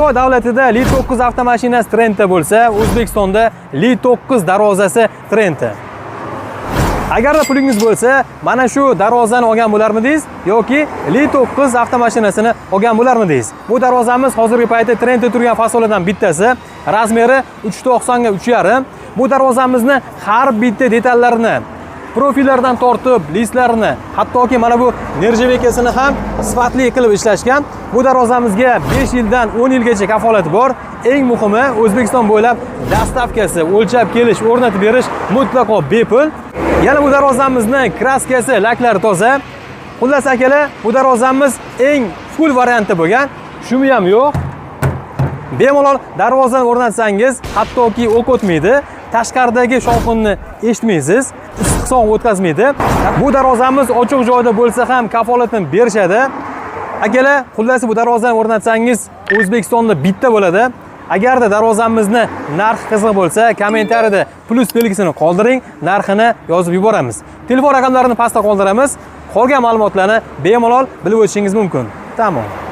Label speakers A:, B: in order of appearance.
A: Xitoy davlatida Li 9 avtomashinasi trendda bo'lsa, O'zbekistonda Li 9 darvozasi trendda. Agarda pulingiz bo'lsa, mana shu darvozani olgan bo'larmidingiz yoki Li 9 avtomashinasini olgan bo'larmidingiz? Bu darvozamiz hozirgi paytda trendda turgan fasollardan bittasi. Razmeri 390 ga 3,5. Bu darvozamizni har bitta detallarini, profillardan tortib, listlarini, hattoki mana bu nerjavekasini ham sifatli qilib ishlashgan. Bu darvozamizga 5 yildan 10 yilgacha kafolati bor. Eng muhimi, O'zbekiston bo'ylab dastavkasi, o'lchab kelish, o'rnatib berish mutlaqo bepul. Yana bu darvozamizni kraskasi, laklari toza. Xullas akalar, bu darvozamiz eng full varianti bo'lgan. Shumi ham yo'q. Bemalol darvozani o'rnatsangiz, hattoki o'q o'tmaydi. Tashqaridagi shovqinni eshitmaysiz, issiq sovuq o'tkazmaydi. Bu darvozamiz ochiq joyda bo'lsa ham kafolatini berishadi. Akalar, xullas bu darvozani o'rnatsangiz, O'zbekistonda bitta bo'ladi. Agarda darvozamizni narxi qiziq bo'lsa, kommentariyada plus belgisini qoldiring, narxini yozib yuboramiz. Telefon raqamlarini pastda qoldiramiz. Qolgan ma'lumotlarni bemalol bilib o'tishingiz mumkin. Tamom.